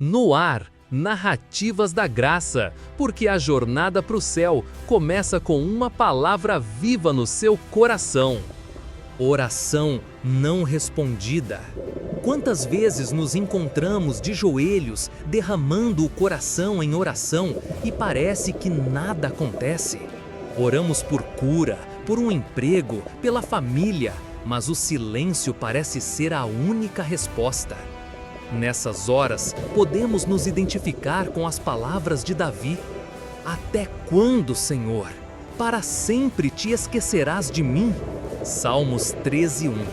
No ar, narrativas da graça, porque a jornada para o céu começa com uma palavra viva no seu coração. Oração não respondida. Quantas vezes nos encontramos de joelhos, derramando o coração em oração e parece que nada acontece? Oramos por cura, por um emprego, pela família, mas o silêncio parece ser a única resposta. Nessas horas, podemos nos identificar com as palavras de Davi. Até quando, Senhor? Para sempre te esquecerás de mim? Salmos 13:1.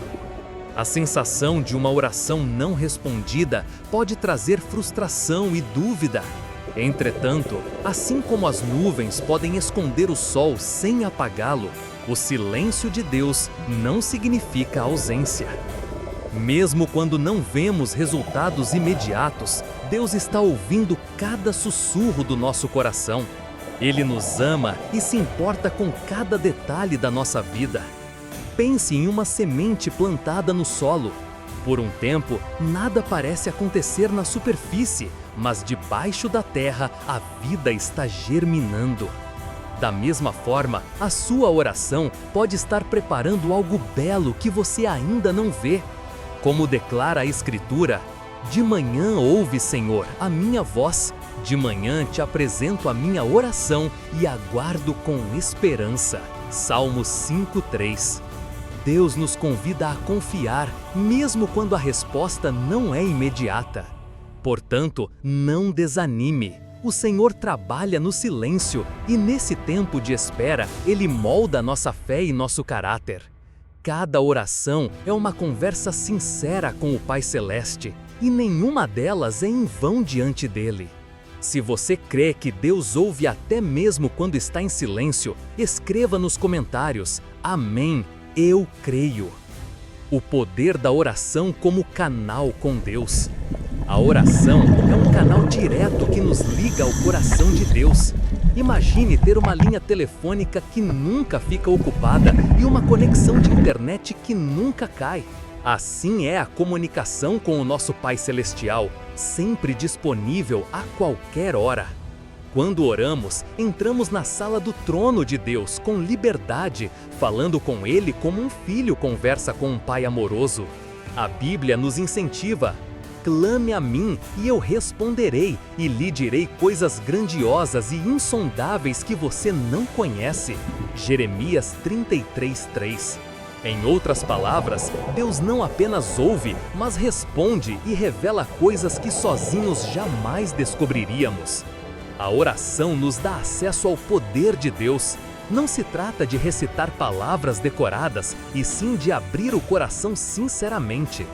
A sensação de uma oração não respondida pode trazer frustração e dúvida. Entretanto, assim como as nuvens podem esconder o sol sem apagá-lo, o silêncio de Deus não significa ausência. Mesmo quando não vemos resultados imediatos, Deus está ouvindo cada sussurro do nosso coração. Ele nos ama e se importa com cada detalhe da nossa vida. Pense em uma semente plantada no solo. Por um tempo, nada parece acontecer na superfície, mas debaixo da terra a vida está germinando. Da mesma forma, a sua oração pode estar preparando algo belo que você ainda não vê. Como declara a Escritura, de manhã ouve, Senhor, a minha voz, de manhã te apresento a minha oração e aguardo com esperança. Salmos 5:3. Deus nos convida a confiar, mesmo quando a resposta não é imediata. Portanto, não desanime. O Senhor trabalha no silêncio e nesse tempo de espera, Ele molda nossa fé e nosso caráter. Cada oração é uma conversa sincera com o Pai Celeste e nenhuma delas é em vão diante dele. Se você crê que Deus ouve até mesmo quando está em silêncio, escreva nos comentários: Amém, eu creio. O poder da oração como canal com Deus. A oração é um canal direto que nos liga ao coração de Deus. Imagine ter uma linha telefônica que nunca fica ocupada e uma conexão de internet que nunca cai. Assim é a comunicação com o nosso Pai Celestial, sempre disponível a qualquer hora. Quando oramos, entramos na sala do trono de Deus com liberdade, falando com Ele como um filho conversa com um pai amoroso. A Bíblia nos incentiva: clame a mim e eu responderei e lhe direi coisas grandiosas e insondáveis que você não conhece. Jeremias 33:3. Em outras palavras, Deus não apenas ouve, mas responde e revela coisas que sozinhos jamais descobriríamos. A oração nos dá acesso ao poder de Deus. Não se trata de recitar palavras decoradas, e sim de abrir o coração sinceramente.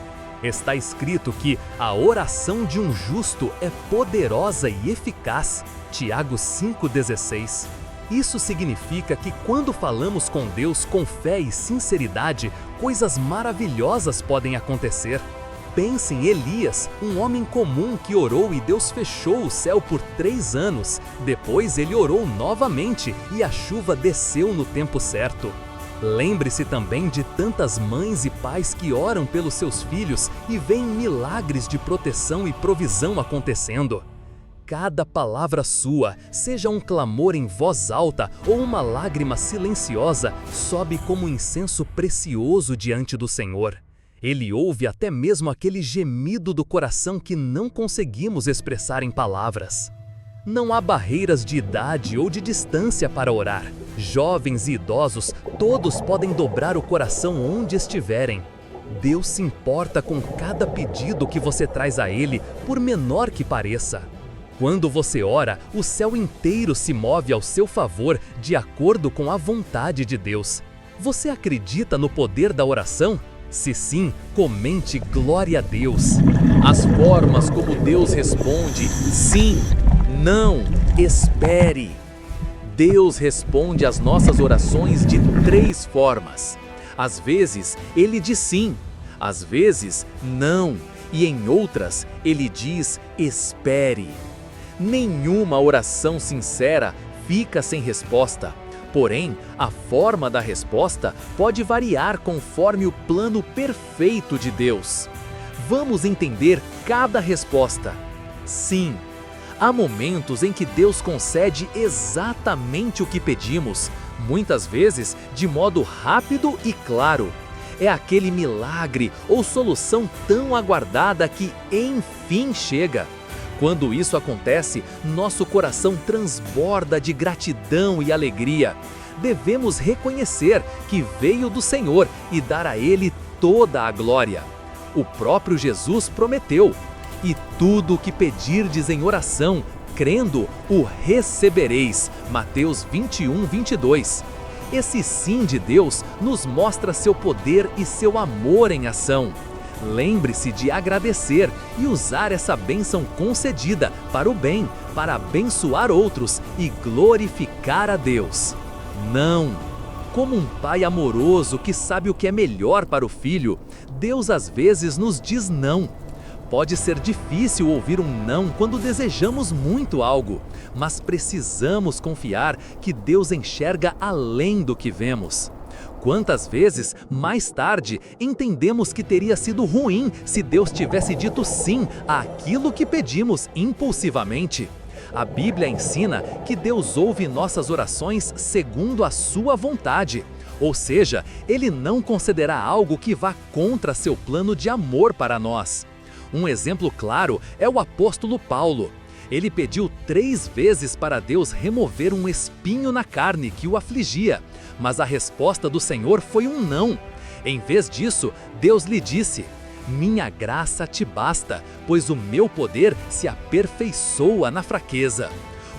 Está escrito que a oração de um justo é poderosa e eficaz. Tiago 5:16. Isso significa que quando falamos com Deus com fé e sinceridade, coisas maravilhosas podem acontecer. Pense em Elias, um homem comum que orou e Deus fechou o céu por 3 anos. Depois ele orou novamente e a chuva desceu no tempo certo. Lembre-se também de tantas mães e pais que oram pelos seus filhos e veem milagres de proteção e provisão acontecendo. Cada palavra sua, seja um clamor em voz alta ou uma lágrima silenciosa, sobe como incenso precioso diante do Senhor. Ele ouve até mesmo aquele gemido do coração que não conseguimos expressar em palavras. Não há barreiras de idade ou de distância para orar. Jovens e idosos, todos podem dobrar o coração onde estiverem. Deus se importa com cada pedido que você traz a Ele, por menor que pareça. Quando você ora, o céu inteiro se move ao seu favor de acordo com a vontade de Deus. Você acredita no poder da oração? Se sim, comente glória a Deus. As formas como Deus responde: sim, não, espere. Deus responde às nossas orações de 3 formas. Às vezes, Ele diz sim, às vezes, não, e em outras, Ele diz espere. Nenhuma oração sincera fica sem resposta. Porém, a forma da resposta pode variar conforme o plano perfeito de Deus. Vamos entender cada resposta. Sim, há momentos em que Deus concede exatamente o que pedimos, muitas vezes de modo rápido e claro. É aquele milagre ou solução tão aguardada que enfim chega. Quando isso acontece, nosso coração transborda de gratidão e alegria. Devemos reconhecer que veio do Senhor e dar a Ele toda a glória. O próprio Jesus prometeu: "E tudo o que pedirdes em oração, crendo, o recebereis." Mateus 21, 22. Esse sim de Deus nos mostra seu poder e seu amor em ação. Lembre-se de agradecer e usar essa bênção concedida para o bem, para abençoar outros e glorificar a Deus. Não! Como um pai amoroso que sabe o que é melhor para o filho, Deus às vezes nos diz não. Pode ser difícil ouvir um não quando desejamos muito algo, mas precisamos confiar que Deus enxerga além do que vemos. Quantas vezes, mais tarde, entendemos que teria sido ruim se Deus tivesse dito sim àquilo que pedimos impulsivamente? A Bíblia ensina que Deus ouve nossas orações segundo a sua vontade. Ou seja, Ele não concederá algo que vá contra seu plano de amor para nós. Um exemplo claro é o apóstolo Paulo. Ele pediu 3 vezes para Deus remover um espinho na carne que o afligia, mas a resposta do Senhor foi um não. Em vez disso, Deus lhe disse: "Minha graça te basta, pois o meu poder se aperfeiçoa na fraqueza."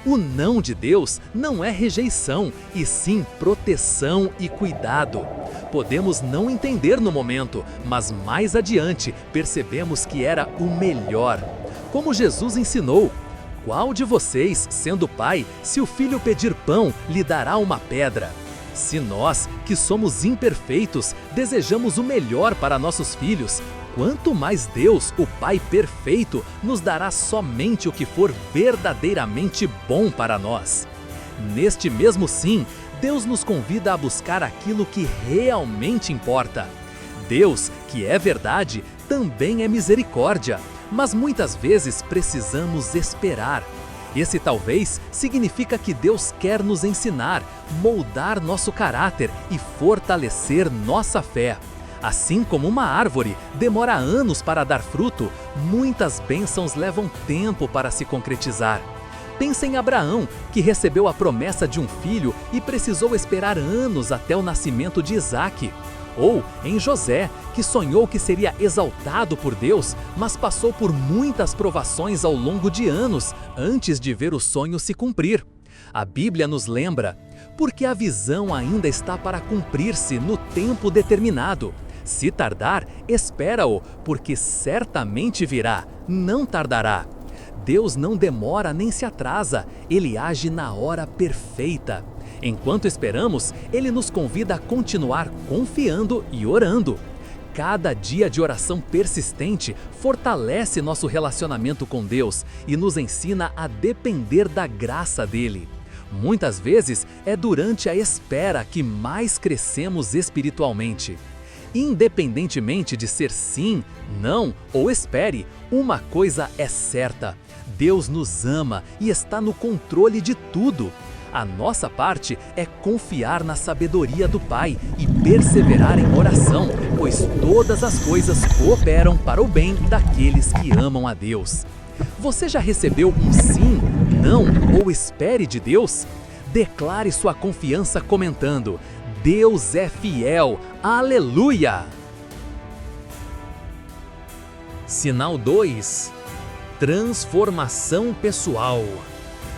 O não de Deus não é rejeição, e sim proteção e cuidado. Podemos não entender no momento, mas mais adiante percebemos que era o melhor. Como Jesus ensinou: "Qual de vocês, sendo pai, se o filho pedir pão, lhe dará uma pedra?" Se nós, que somos imperfeitos, desejamos o melhor para nossos filhos, quanto mais Deus, o Pai perfeito, nos dará somente o que for verdadeiramente bom para nós. Neste mesmo sim, Deus nos convida a buscar aquilo que realmente importa. Deus, que é verdade, também é misericórdia, mas muitas vezes precisamos esperar. Esse talvez significa que Deus quer nos ensinar, moldar nosso caráter e fortalecer nossa fé. Assim como uma árvore demora anos para dar fruto, muitas bênçãos levam tempo para se concretizar. Pense em Abraão, que recebeu a promessa de um filho e precisou esperar anos até o nascimento de Isaque. Ou em José, que sonhou que seria exaltado por Deus, mas passou por muitas provações ao longo de anos antes de ver o sonho se cumprir. A Bíblia nos lembra: "Porque a visão ainda está para cumprir-se no tempo determinado. Se tardar, espera-o, porque certamente virá, não tardará." Deus não demora nem se atrasa, Ele age na hora perfeita. Enquanto esperamos, Ele nos convida a continuar confiando e orando. Cada dia de oração persistente fortalece nosso relacionamento com Deus e nos ensina a depender da graça dEle. Muitas vezes é durante a espera que mais crescemos espiritualmente. Independentemente de ser sim, não ou espere, uma coisa é certa: Deus nos ama e está no controle de tudo. A nossa parte é confiar na sabedoria do Pai e perseverar em oração, pois todas as coisas cooperam para o bem daqueles que amam a Deus. Você já recebeu um sim, não ou espere de Deus? Declare sua confiança comentando: "Deus é fiel, aleluia!" Sinal 2. Transformação pessoal.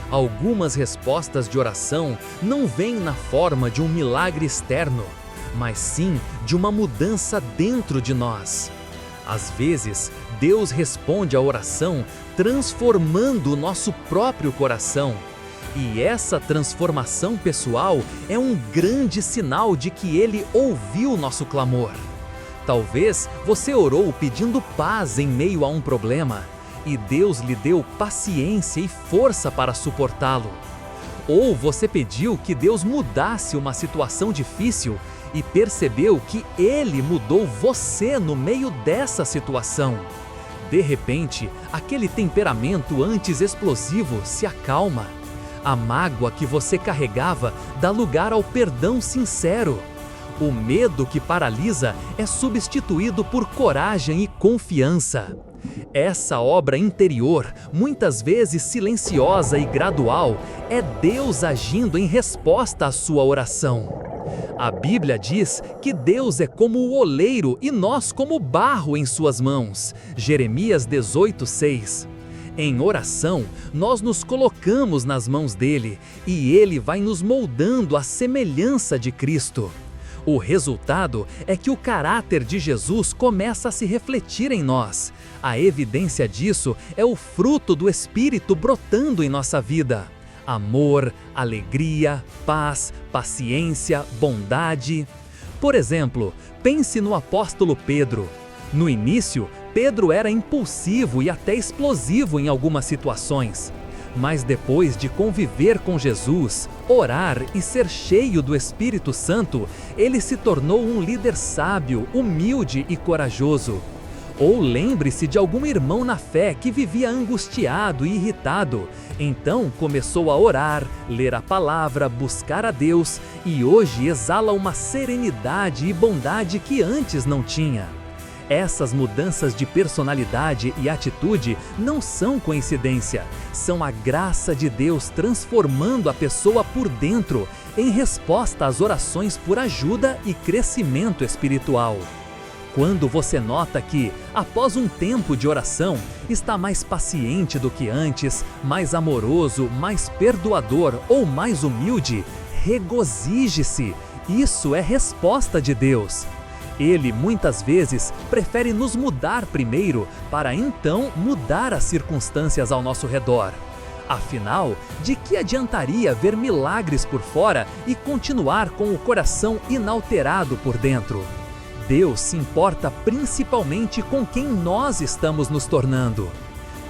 Algumas respostas de oração não vêm na forma de um milagre externo, mas sim de uma mudança dentro de nós. Às vezes, Deus responde à oração transformando o nosso próprio coração. E essa transformação pessoal é um grande sinal de que Ele ouviu nosso clamor. Talvez você orou pedindo paz em meio a um problema, e Deus lhe deu paciência e força para suportá-lo. Ou você pediu que Deus mudasse uma situação difícil e percebeu que Ele mudou você no meio dessa situação. De repente, aquele temperamento antes explosivo se acalma. A mágoa que você carregava dá lugar ao perdão sincero. O medo que paralisa é substituído por coragem e confiança. Essa obra interior, muitas vezes silenciosa e gradual, é Deus agindo em resposta à sua oração. A Bíblia diz que Deus é como o oleiro e nós como barro em suas mãos. Jeremias 18:6. Em oração, nós nos colocamos nas mãos dele e ele vai nos moldando à semelhança de Cristo. O resultado é que o caráter de Jesus começa a se refletir em nós. A evidência disso é o fruto do Espírito brotando em nossa vida. Amor, alegria, paz, paciência, bondade. Por exemplo, pense no apóstolo Pedro. No início, Pedro era impulsivo e até explosivo em algumas situações. Mas depois de conviver com Jesus, orar e ser cheio do Espírito Santo, ele se tornou um líder sábio, humilde e corajoso. Ou lembre-se de algum irmão na fé que vivia angustiado e irritado. Então começou a orar, ler a palavra, buscar a Deus e hoje exala uma serenidade e bondade que antes não tinha. Essas mudanças de personalidade e atitude não são coincidência, são a graça de Deus transformando a pessoa por dentro, em resposta às orações por ajuda e crescimento espiritual. Quando você nota que, após um tempo de oração, está mais paciente do que antes, mais amoroso, mais perdoador ou mais humilde, regozije-se. Isso é resposta de Deus. Ele, muitas vezes, prefere nos mudar primeiro, para então mudar as circunstâncias ao nosso redor. Afinal, de que adiantaria ver milagres por fora e continuar com o coração inalterado por dentro? Deus se importa principalmente com quem nós estamos nos tornando.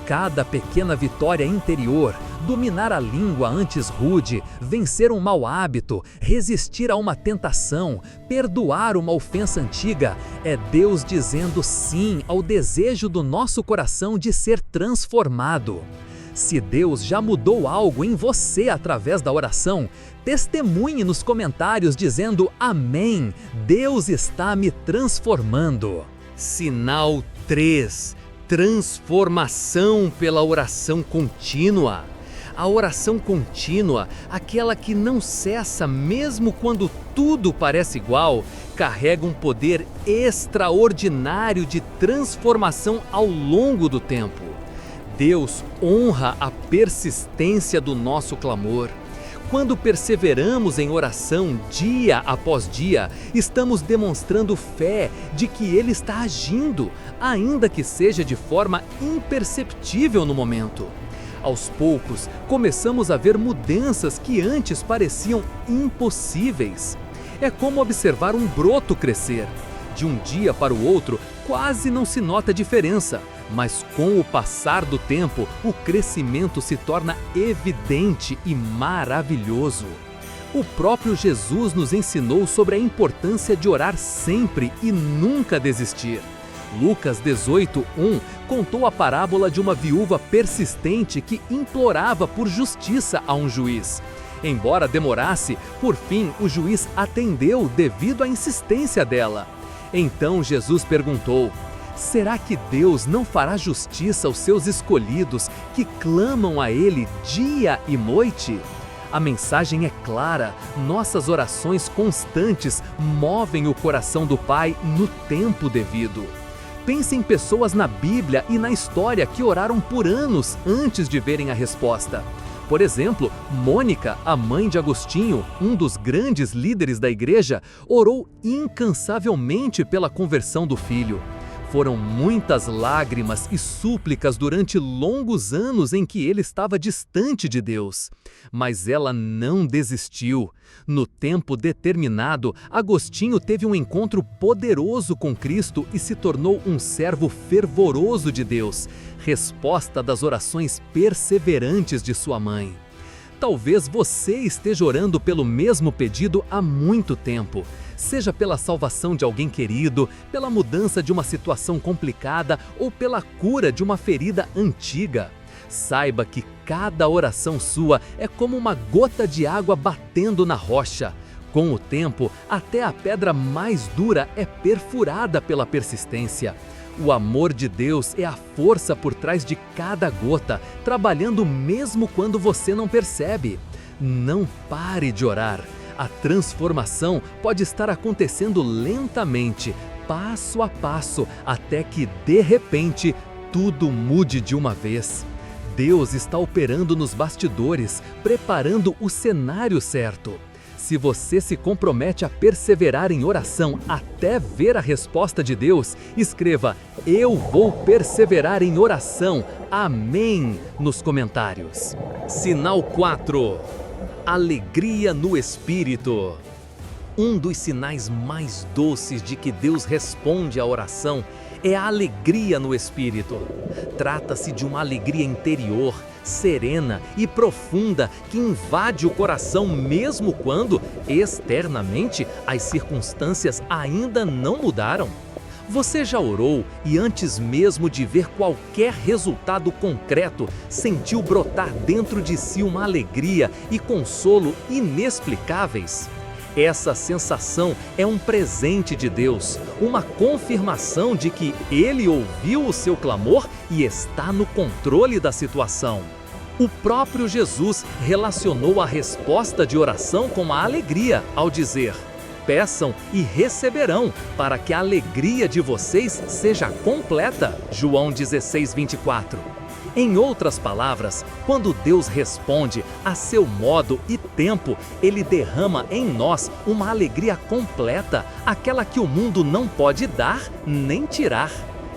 Cada pequena vitória interior, dominar a língua antes rude, vencer um mau hábito, resistir a uma tentação, perdoar uma ofensa antiga, é Deus dizendo sim ao desejo do nosso coração de ser transformado. Se Deus já mudou algo em você através da oração, testemunhe nos comentários dizendo amém, Deus está me transformando. Sinal 3. Transformação pela oração contínua. A oração contínua, aquela que não cessa mesmo quando tudo parece igual, carrega um poder extraordinário de transformação ao longo do tempo. Deus honra a persistência do nosso clamor. Quando perseveramos em oração dia após dia, estamos demonstrando fé de que Ele está agindo, ainda que seja de forma imperceptível no momento. Aos poucos, começamos a ver mudanças que antes pareciam impossíveis. É como observar um broto crescer. De um dia para o outro, quase não se nota diferença, mas com o passar do tempo, o crescimento se torna evidente e maravilhoso. O próprio Jesus nos ensinou sobre a importância de orar sempre e nunca desistir. Lucas 18:1 contou a parábola de uma viúva persistente que implorava por justiça a um juiz. Embora demorasse, por fim o juiz atendeu devido à insistência dela. Então Jesus perguntou: será que Deus não fará justiça aos seus escolhidos que clamam a Ele dia e noite? A mensagem é clara, nossas orações constantes movem o coração do Pai no tempo devido. Pense em pessoas na Bíblia e na história que oraram por anos antes de verem a resposta. Por exemplo, Mônica, a mãe de Agostinho, um dos grandes líderes da igreja, orou incansavelmente pela conversão do filho. Foram muitas lágrimas e súplicas durante longos anos em que ele estava distante de Deus. Mas ela não desistiu. No tempo determinado, Agostinho teve um encontro poderoso com Cristo e se tornou um servo fervoroso de Deus, resposta das orações perseverantes de sua mãe. Talvez você esteja orando pelo mesmo pedido há muito tempo. Seja pela salvação de alguém querido, pela mudança de uma situação complicada ou pela cura de uma ferida antiga. Saiba que cada oração sua é como uma gota de água batendo na rocha. Com o tempo, até a pedra mais dura é perfurada pela persistência. O amor de Deus é a força por trás de cada gota, trabalhando mesmo quando você não percebe. Não pare de orar. A transformação pode estar acontecendo lentamente, passo a passo, até que, de repente, tudo mude de uma vez. Deus está operando nos bastidores, preparando o cenário certo. Se você se compromete a perseverar em oração até ver a resposta de Deus, escreva "Eu vou perseverar em oração, amém" nos comentários. Sinal 4. Alegria no Espírito. Um dos sinais mais doces de que Deus responde à oração é a alegria no Espírito. Trata-se de uma alegria interior, serena e profunda que invade o coração mesmo quando, externamente, as circunstâncias ainda não mudaram. Você já orou e antes mesmo de ver qualquer resultado concreto, sentiu brotar dentro de si uma alegria e consolo inexplicáveis? Essa sensação é um presente de Deus, uma confirmação de que Ele ouviu o seu clamor e está no controle da situação. O próprio Jesus relacionou a resposta de oração com a alegria ao dizer: "Peçam e receberão, para que a alegria de vocês seja completa." João 16:24. Em outras palavras, quando Deus responde a seu modo e tempo, Ele derrama em nós uma alegria completa, aquela que o mundo não pode dar nem tirar.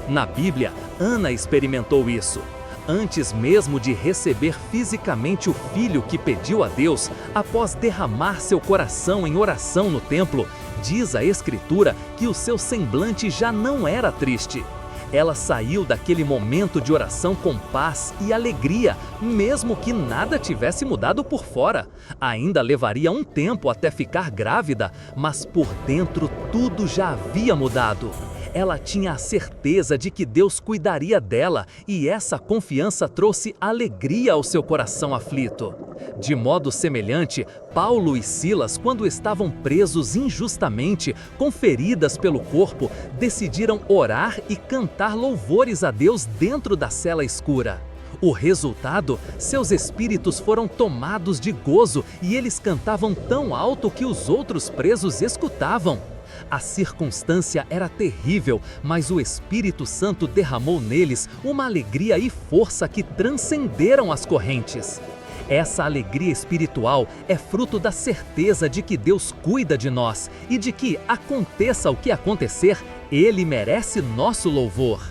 Na Bíblia, Ana experimentou isso. Antes mesmo de receber fisicamente o filho que pediu a Deus, após derramar seu coração em oração no templo, diz a Escritura que o seu semblante já não era triste. Ela saiu daquele momento de oração com paz e alegria, mesmo que nada tivesse mudado por fora. Ainda levaria um tempo até ficar grávida, mas por dentro tudo já havia mudado. Ela tinha a certeza de que Deus cuidaria dela e essa confiança trouxe alegria ao seu coração aflito. De modo semelhante, Paulo e Silas, quando estavam presos injustamente, com feridas pelo corpo, decidiram orar e cantar louvores a Deus dentro da cela escura. O resultado? Seus espíritos foram tomados de gozo e eles cantavam tão alto que os outros presos escutavam. A circunstância era terrível, mas o Espírito Santo derramou neles uma alegria e força que transcenderam as correntes. Essa alegria espiritual é fruto da certeza de que Deus cuida de nós e de que, aconteça o que acontecer, Ele merece nosso louvor.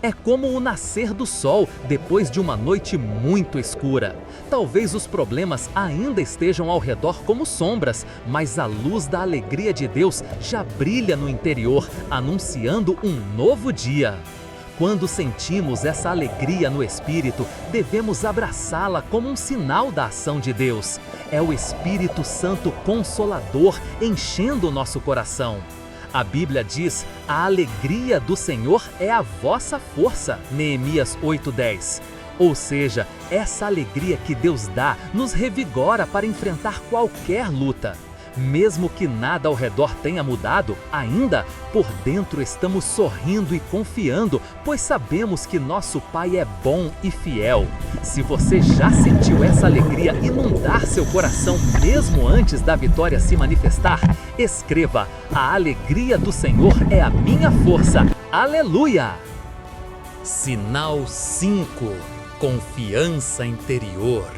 É como o nascer do sol depois de uma noite muito escura. Talvez os problemas ainda estejam ao redor como sombras, mas a luz da alegria de Deus já brilha no interior, anunciando um novo dia. Quando sentimos essa alegria no Espírito, devemos abraçá-la como um sinal da ação de Deus. É o Espírito Santo Consolador enchendo o nosso coração. A Bíblia diz: "A alegria do Senhor é a vossa força", Neemias 8:10. Ou seja, essa alegria que Deus dá nos revigora para enfrentar qualquer luta. Mesmo que nada ao redor tenha mudado, ainda, por dentro estamos sorrindo e confiando, pois sabemos que nosso Pai é bom e fiel. Se você já sentiu essa alegria inundar seu coração mesmo antes da vitória se manifestar, escreva: "A alegria do Senhor é a minha força. Aleluia!" Sinal 5. Confiança interior.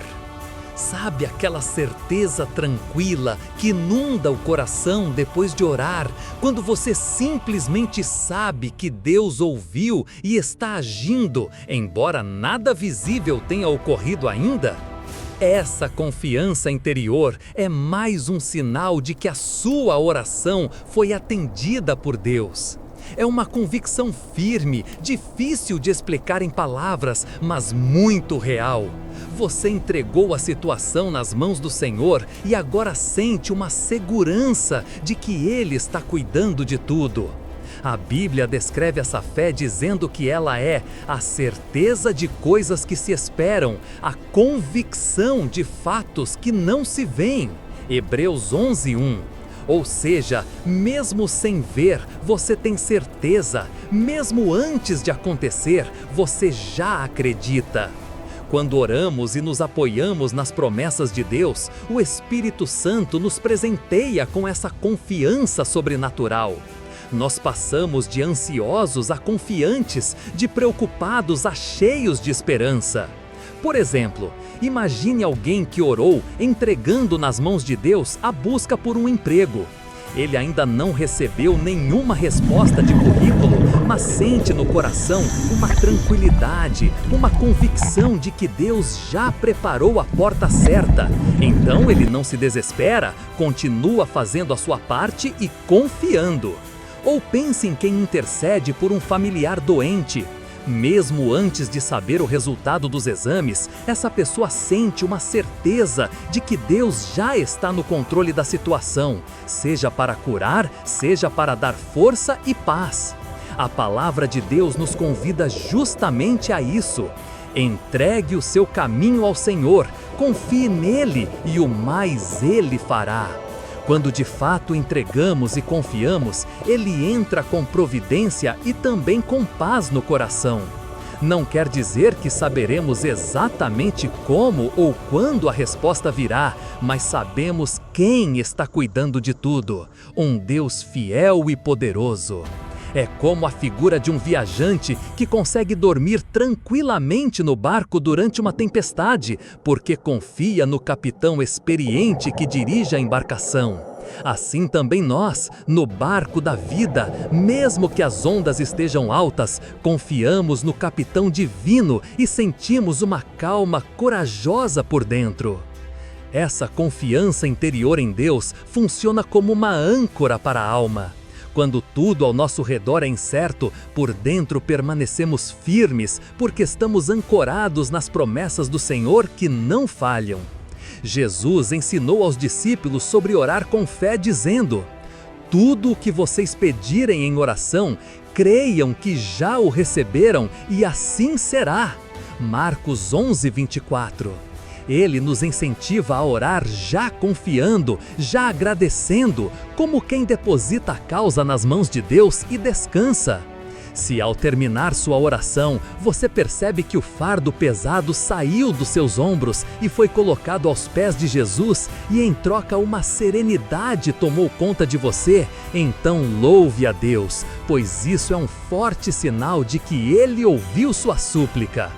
Sabe aquela certeza tranquila que inunda o coração depois de orar, quando você simplesmente sabe que Deus ouviu e está agindo, embora nada visível tenha ocorrido ainda? Essa confiança interior é mais um sinal de que a sua oração foi atendida por Deus. É uma convicção firme, difícil de explicar em palavras, mas muito real. Você entregou a situação nas mãos do Senhor e agora sente uma segurança de que Ele está cuidando de tudo. A Bíblia descreve essa fé dizendo que ela é a certeza de coisas que se esperam, a convicção de fatos que não se veem. Hebreus 11:1. Ou seja, mesmo sem ver, você tem certeza, mesmo antes de acontecer, você já acredita. Quando oramos e nos apoiamos nas promessas de Deus, o Espírito Santo nos presenteia com essa confiança sobrenatural. Nós passamos de ansiosos a confiantes, de preocupados a cheios de esperança. Por exemplo, imagine alguém que orou entregando nas mãos de Deus a busca por um emprego. Ele ainda não recebeu nenhuma resposta de currículo, mas sente no coração uma tranquilidade, uma convicção de que Deus já preparou a porta certa. Então ele não se desespera, continua fazendo a sua parte e confiando. Ou pense em quem intercede por um familiar doente. Mesmo antes de saber o resultado dos exames, essa pessoa sente uma certeza de que Deus já está no controle da situação, seja para curar, seja para dar força e paz. A palavra de Deus nos convida justamente a isso. Entregue o seu caminho ao Senhor, confie nele e o mais Ele fará. Quando de fato entregamos e confiamos, Ele entra com providência e também com paz no coração. Não quer dizer que saberemos exatamente como ou quando a resposta virá, mas sabemos quem está cuidando de tudo, um Deus fiel e poderoso. É como a figura de um viajante que consegue dormir tranquilamente no barco durante uma tempestade, porque confia no capitão experiente que dirige a embarcação. Assim também nós, no barco da vida, mesmo que as ondas estejam altas, confiamos no capitão divino e sentimos uma calma corajosa por dentro. Essa confiança interior em Deus funciona como uma âncora para a alma. Quando tudo ao nosso redor é incerto, por dentro permanecemos firmes, porque estamos ancorados nas promessas do Senhor que não falham. Jesus ensinou aos discípulos sobre orar com fé, dizendo: tudo o que vocês pedirem em oração, creiam que já o receberam e assim será. Marcos 11:24. Ele nos incentiva a orar já confiando, já agradecendo, como quem deposita a causa nas mãos de Deus e descansa. Se ao terminar sua oração, você percebe que o fardo pesado saiu dos seus ombros e foi colocado aos pés de Jesus e em troca uma serenidade tomou conta de você, então louve a Deus, pois isso é um forte sinal de que Ele ouviu sua súplica.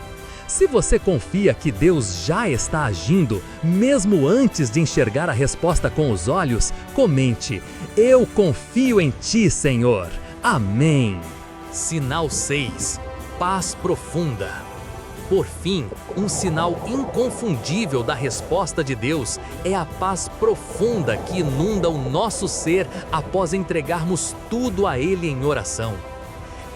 Se você confia que Deus já está agindo, mesmo antes de enxergar a resposta com os olhos, comente: eu confio em Ti, Senhor. Amém. Sinal 6. Paz profunda. Por fim, um sinal inconfundível da resposta de Deus é a paz profunda que inunda o nosso ser após entregarmos tudo a Ele em oração.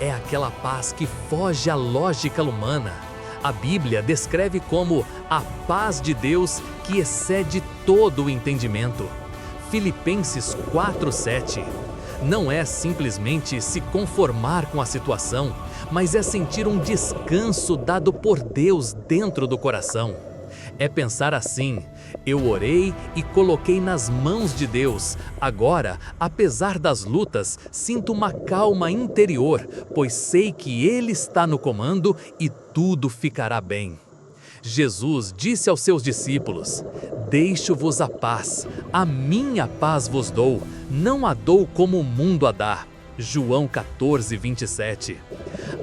É aquela paz que foge à lógica humana. A Bíblia descreve como a paz de Deus que excede todo o entendimento. Filipenses 4:7. Não é simplesmente se conformar com a situação, mas é sentir um descanso dado por Deus dentro do coração. É pensar assim: eu orei e coloquei nas mãos de Deus. Agora, apesar das lutas, sinto uma calma interior, pois sei que Ele está no comando e tudo ficará bem. Jesus disse aos seus discípulos: deixo-vos a paz, a minha paz vos dou, não a dou como o mundo a dá. João 14:27.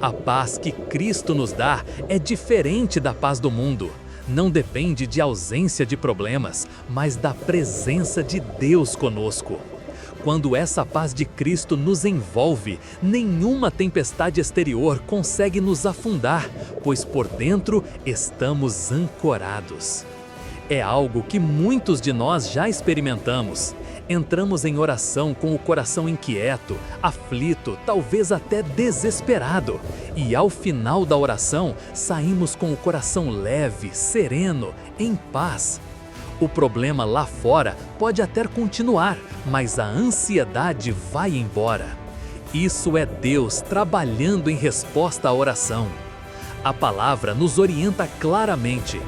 A paz que Cristo nos dá é diferente da paz do mundo. Não depende de ausência de problemas, mas da presença de Deus conosco. Quando essa paz de Cristo nos envolve, nenhuma tempestade exterior consegue nos afundar, pois por dentro estamos ancorados. É algo que muitos de nós já experimentamos. Entramos em oração com o coração inquieto, aflito, talvez até desesperado. E ao final da oração, saímos com o coração leve, sereno, em paz. O problema lá fora pode até continuar, mas a ansiedade vai embora. Isso é Deus trabalhando em resposta à oração. A palavra nos orienta claramente.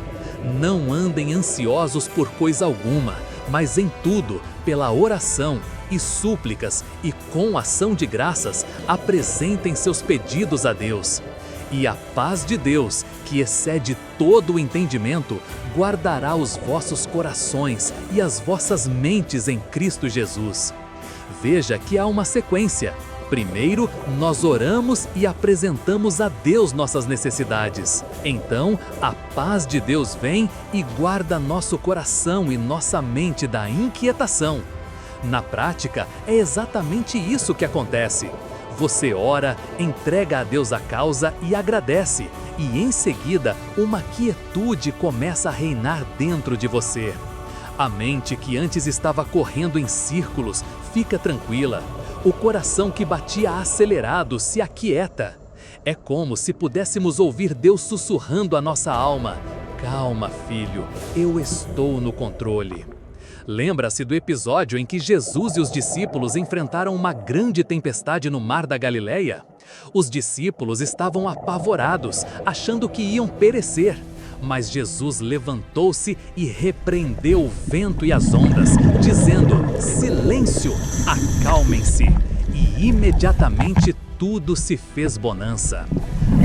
Não andem ansiosos por coisa alguma, mas em tudo, pela oração e súplicas e com ação de graças, apresentem seus pedidos a Deus. E a paz de Deus, que excede todo o entendimento, guardará os vossos corações e as vossas mentes em Cristo Jesus. Veja que há uma sequência. Primeiro, nós oramos e apresentamos a Deus nossas necessidades. Então, a paz de Deus vem e guarda nosso coração e nossa mente da inquietação. Na prática, é exatamente isso que acontece. Você ora, entrega a Deus a causa e agradece, e em seguida, uma quietude começa a reinar dentro de você. A mente que antes estava correndo em círculos fica tranquila. O coração que batia acelerado se aquieta. É como se pudéssemos ouvir Deus sussurrando à nossa alma: "Calma, filho, eu estou no controle." Lembra-se do episódio em que Jesus e os discípulos enfrentaram uma grande tempestade no mar da Galileia? Os discípulos estavam apavorados, achando que iam perecer. Mas Jesus levantou-se e repreendeu o vento e as ondas, dizendo: "Silêncio, acalmem-se." E imediatamente tudo se fez bonança.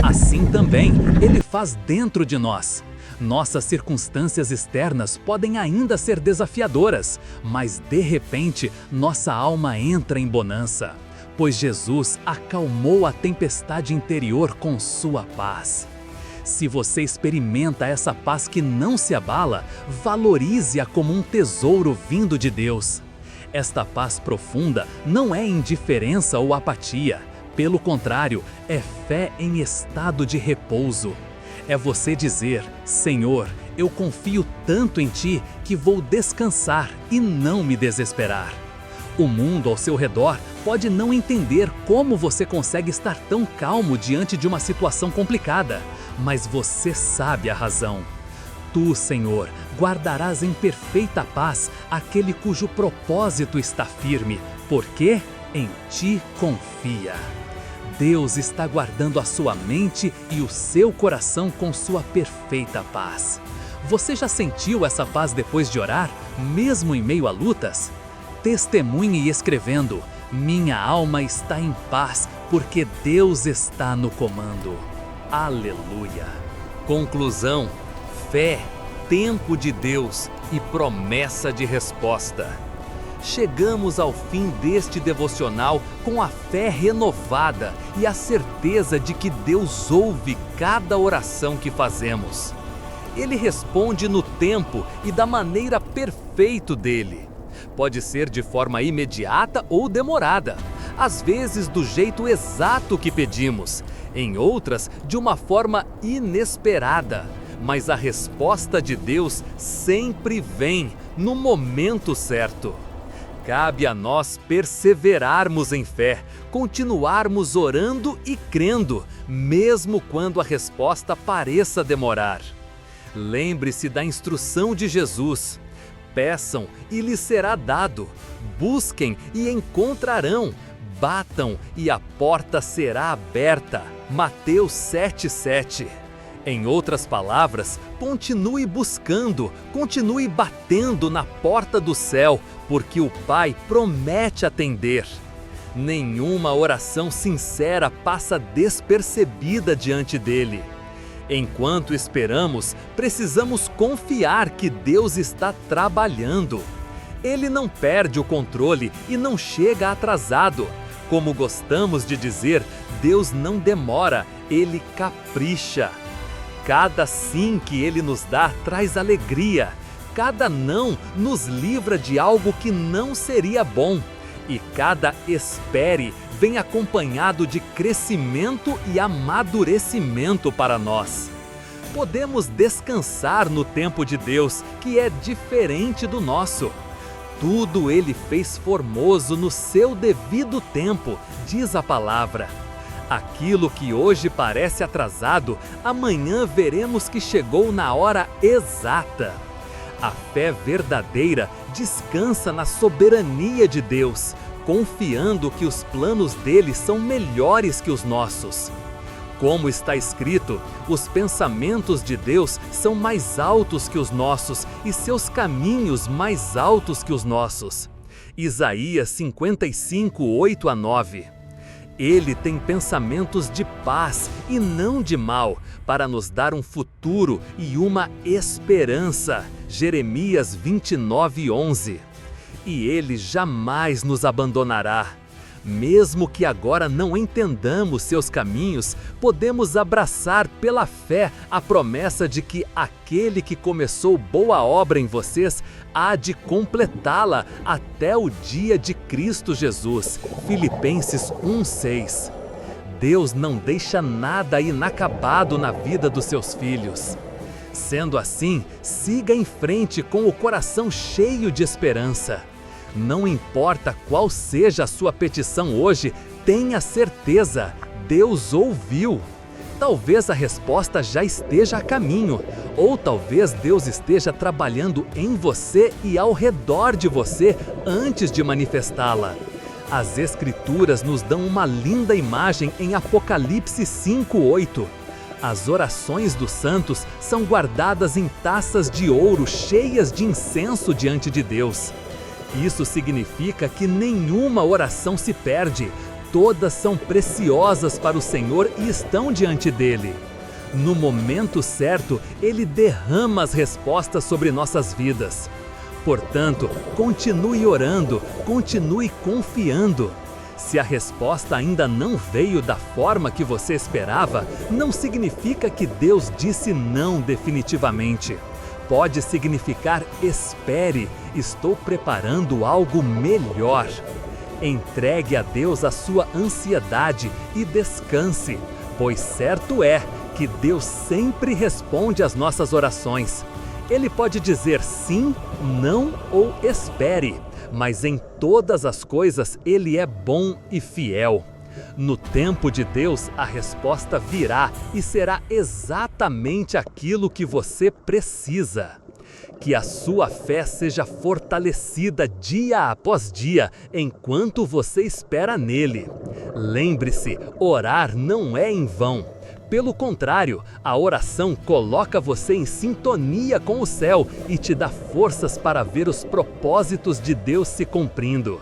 Assim também Ele faz dentro de nós. Nossas circunstâncias externas podem ainda ser desafiadoras, mas de repente nossa alma entra em bonança, pois Jesus acalmou a tempestade interior com sua paz. Se você experimenta essa paz que não se abala, valorize-a como um tesouro vindo de Deus. Esta paz profunda não é indiferença ou apatia. Pelo contrário, é fé em estado de repouso. É você dizer: "Senhor, eu confio tanto em Ti que vou descansar e não me desesperar." O mundo ao seu redor pode não entender como você consegue estar tão calmo diante de uma situação complicada, mas você sabe a razão. Tu, Senhor, guardarás em perfeita paz aquele cujo propósito está firme, porque em Ti confia. Deus está guardando a sua mente e o seu coração com sua perfeita paz. Você já sentiu essa paz depois de orar, mesmo em meio a lutas? Testemunhe escrevendo: "Minha alma está em paz, porque Deus está no comando." Aleluia! Conclusão: fé, tempo de Deus e promessa de resposta. Chegamos ao fim deste devocional com a fé renovada e a certeza de que Deus ouve cada oração que fazemos. Ele responde no tempo e da maneira perfeita dele. Pode ser de forma imediata ou demorada, às vezes do jeito exato que pedimos, em outras de uma forma inesperada. Mas a resposta de Deus sempre vem no momento certo. Cabe a nós perseverarmos em fé, continuarmos orando e crendo, mesmo quando a resposta pareça demorar. Lembre-se da instrução de Jesus: peçam e lhes será dado, busquem e encontrarão, batam e a porta será aberta. Mateus 7,7. Em outras palavras, continue buscando, continue batendo na porta do céu, porque o Pai promete atender. Nenhuma oração sincera passa despercebida diante dele. Enquanto esperamos, precisamos confiar que Deus está trabalhando. Ele não perde o controle e não chega atrasado. Como gostamos de dizer, Deus não demora, Ele capricha. Cada sim que Ele nos dá traz alegria. Cada não nos livra de algo que não seria bom. E cada espere vem acompanhado de crescimento e amadurecimento para nós. Podemos descansar no tempo de Deus, que é diferente do nosso. tudo Ele fez formoso no seu devido tempo, diz a palavra. Aquilo que hoje parece atrasado, amanhã veremos que chegou na hora exata. A fé verdadeira descansa na soberania de Deus, confiando que os planos dele são melhores que os nossos. Como está escrito, os pensamentos de Deus são mais altos que os nossos e seus caminhos mais altos que os nossos. Isaías 55, 8-9. Ele tem pensamentos de paz e não de mal, para nos dar um futuro e uma esperança. Jeremias 29, 11. E Ele jamais nos abandonará. Mesmo que agora não entendamos seus caminhos, podemos abraçar pela fé a promessa de que aquele que começou boa obra em vocês há de completá-la até o dia de Cristo Jesus. Filipenses 1:6. Deus não deixa nada inacabado na vida dos seus filhos. Sendo assim, siga em frente com o coração cheio de esperança. Não importa qual seja a sua petição hoje, tenha certeza, Deus ouviu. Talvez a resposta já esteja a caminho, ou talvez Deus esteja trabalhando em você e ao redor de você antes de manifestá-la. As Escrituras nos dão uma linda imagem em Apocalipse 5:8. As orações dos santos são guardadas em taças de ouro cheias de incenso diante de Deus. Isso significa que nenhuma oração se perde, todas são preciosas para o Senhor e estão diante dele. No momento certo, Ele derrama as respostas sobre nossas vidas. Portanto, continue orando, continue confiando. Se a resposta ainda não veio da forma que você esperava, não significa que Deus disse não definitivamente. Pode significar espere, estou preparando algo melhor. Entregue a Deus a sua ansiedade e descanse, pois certo é que Deus sempre responde às nossas orações. Ele pode dizer sim, não ou espere, mas em todas as coisas Ele é bom e fiel. No tempo de Deus, a resposta virá e será exatamente aquilo que você precisa. Que a sua fé seja fortalecida dia após dia, enquanto você espera nele. Lembre-se, orar não é em vão. Pelo contrário, a oração coloca você em sintonia com o céu e te dá forças para ver os propósitos de Deus se cumprindo.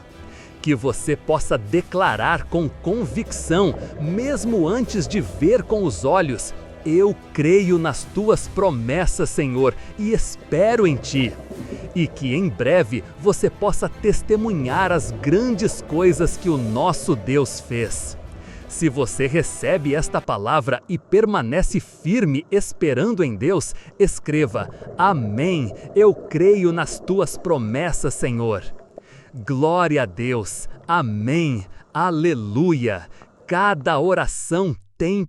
Que você possa declarar com convicção, mesmo antes de ver com os olhos: eu creio nas tuas promessas, Senhor, e espero em ti. E que em breve você possa testemunhar as grandes coisas que o nosso Deus fez. Se você recebe esta palavra e permanece firme esperando em Deus, escreva: Amém, eu creio nas tuas promessas, Senhor. Glória a Deus, amém, aleluia. Cada oração tem